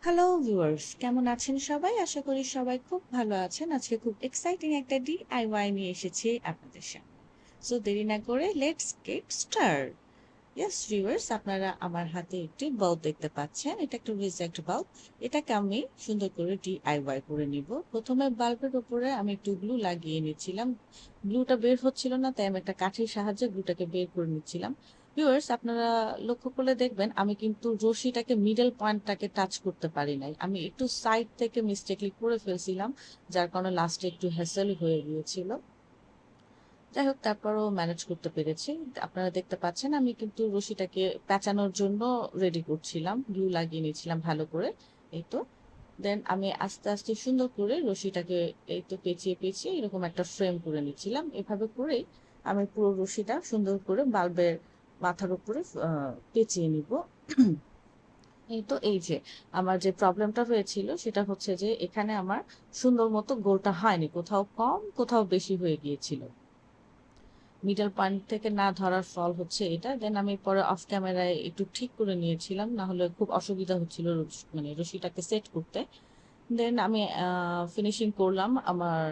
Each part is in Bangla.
হ্যালো ভিউয়ার্স, কেমন আছেন সবাই? আশা করি সবাই খুব ভালো আছেন। আজকে খুব এক্সাইটিং একটা ডিআইওয়াই নিয়ে এসেছি আপনাদের সামনে। সো দেরি না করে let's get start. Yes viewers, আপনারা আমার হাতে একটি বাল্ব দেখতে পাচ্ছেন। এটা একটা রিজেক্ট বাল্ব। এটাকে আমি সুন্দর করে ডিআইওয়াই করে নিব। প্রথমে বাল্বের উপরে আমি একটু গ্লু লাগিয়ে নিচ্ছিলাম। গ্লুটা বের হচ্ছিল না, তাই আমি একটা কাঠির সাহায্যে গ্লুটাকে বের করে নিচ্ছিলাম। ভিউয়ার্স, আপনারা লক্ষ্য করলে দেখবেন আমি কিন্তু রশিটাকে মিডল পয়েন্টটাকে টাচ করতে পারি নাই, আমি একটু সাইড থেকে মিস্টেকলি করে ফেলছিলাম, যার কারণে লাস্টে একটু হ্যাসেল হয়ে গিয়েছিল। যাই হোক, তারপরও ম্যানেজ করতে পেরেছি। আপনারা দেখতে পাচ্ছেন আমি কিন্তু রশিটাকে পেঁচানোর জন্য রেডি করছিলাম, গ্লু লাগিয়ে নিয়েছিলাম ভালো করে। এই তো, দেন আমি আস্তে আস্তে সুন্দর করে রশিটাকে এই তো পেঁচিয়ে পেঁচিয়ে এরকম একটা ফ্রেম করে নিচ্ছিলাম। এভাবে করেই আমি পুরো রশিটা সুন্দর করে বাল্বের মাথার উপরে পেঁচিয়ে নিব। এই তো, এই যে আমার যে প্রবলেমটা হয়েছিল সেটা হচ্ছে যে এখানে আমার সুন্দর মতো গোলটা হয়নি, কোথাও কম কোথাও বেশি হয়ে গিয়েছিল। মিডল পয়েন্ট থেকে না ধরার ফল হচ্ছে এটা। দেন আমি পরে অফ ক্যামেরায় একটু ঠিক করে নিয়েছিলাম, না হলে খুব অসুবিধা হচ্ছিল মানে রশিটাকে সেট করতে। দেন আমি ফিনিশিং করলাম আমার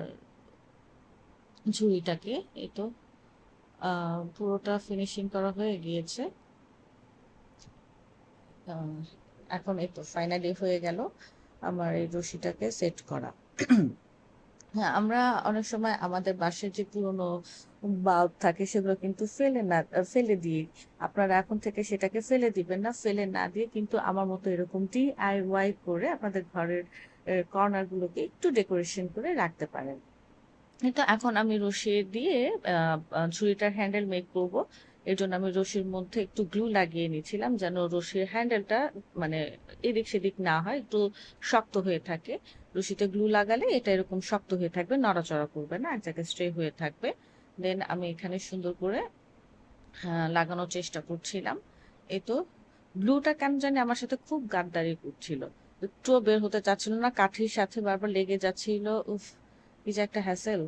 ঝুড়িটাকে। এই তো পুরোটা ফিনিশিং করা হয়ে গিয়েছে। আহ, এখন এই তো ফাইনালি হয়ে গেল আমার এই রশিটাকে সেট করা। হ্যাঁ, আমরা অনেক সময় আমাদের বাসায় যে পুরোনো বাল্ব থাকে সেগুলো কিন্তু ফেলে দিই। আপনারা এখন থেকে সেটাকে ফেলে দিবেন না। ফেলে না দিয়ে কিন্তু আমার মতো এরকম ডিআইওয়াই করে আপনাদের ঘরের কর্নার গুলোকে একটু ডেকোরেশন করে রাখতে পারেন। কিন্তু এখন আমি রশি দিয়ে ঝুড়িটার হ্যান্ডেল মেক করব। এর জন্য আমি রশির মধ্যে একটু গ্লু লাগিয়ে নিয়েছিলাম, যেন রশির হ্যান্ডেলটা মানে এদিক সেদিক না হয়, একটু শক্ত হয়ে থাকে। রশিতে গ্লু লাগালে এটা এরকম শক্ত হয়ে থাকবে, নড়াচড়া করবে না, এক জায়গায় স্ট্রে হয়ে থাকবে। দেন আমি এখানে সুন্দর করে লাগানোর চেষ্টা করছিলাম। এই তো, গ্লুটা কেন জানি আমার সাথে খুব গাদ্দারি করছিল, একটুও বের হতে চাচ্ছিল না, কাঠির সাথে বারবার লেগে যাচ্ছিল। উফ, কি যে একটা হ্যাসেল।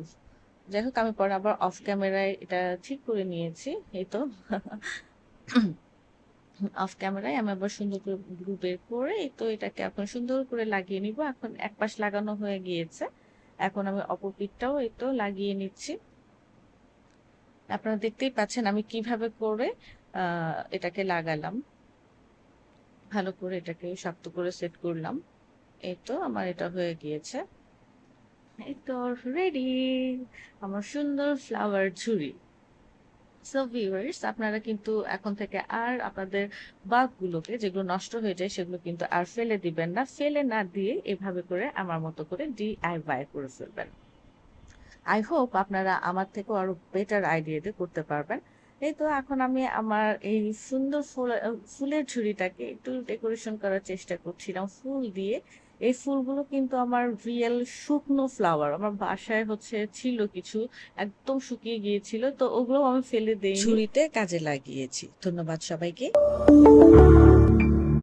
যাই হোক, আমি পরে আবার অফ ক্যামেরায় এটা ঠিক করে নিয়েছি। এই তো অফ ক্যামেরায় আমি আবার সুন্দর করে গ্লু বের করে এই তো এটাকে এখন সুন্দর করে লাগিয়ে নিব। এখন এক পাশ লাগানো হয়ে গিয়েছে, এখন আমি অপর পিঠটাও এই তো লাগিয়ে নিচ্ছি। আপনারা দেখতেই পাচ্ছেন আমি কিভাবে করে এটাকে লাগালাম, ভালো করে এটাকে শক্ত করে সেট করলাম। এই তো আমার এটা হয়ে গিয়েছে। এই তো রেডি আমার সুন্দর ফ্লাওয়ার ঝুড়ি। সো ভিউয়ার্স, আপনারা কিন্তু এখন থেকে আর আপনাদের বাল্বগুলোকে যেগুলো নষ্ট হয়ে যায় সেগুলো কিন্তু আর ফেলে দিবেন না। ফেলে না দিয়ে এভাবে করে আমার মতো করে ডিআইওয়াই করে ফেলবেন। আই হোপ আপনারা আমার থেকেও আরো বেটার আইডিয়া দিয়ে করতে পারবেন। এই তো এখন আমি আমার এই সুন্দর ফুলের ঝুড়িটাকে একটু ডেকোরেশন করার চেষ্টা করছিলাম ফুল দিয়ে। এই ফুলগুলো কিন্তু আমার রিয়েল শুকনো ফ্লাওয়ার, আমার বাসায় হচ্ছে ছিল কিছু, একদম শুকিয়ে গিয়েছিল, তো ওগুলো আমি ফেলে দেইনি, ঝুড়িতে কাজে লাগিয়েছি। ধন্যবাদ সবাইকে।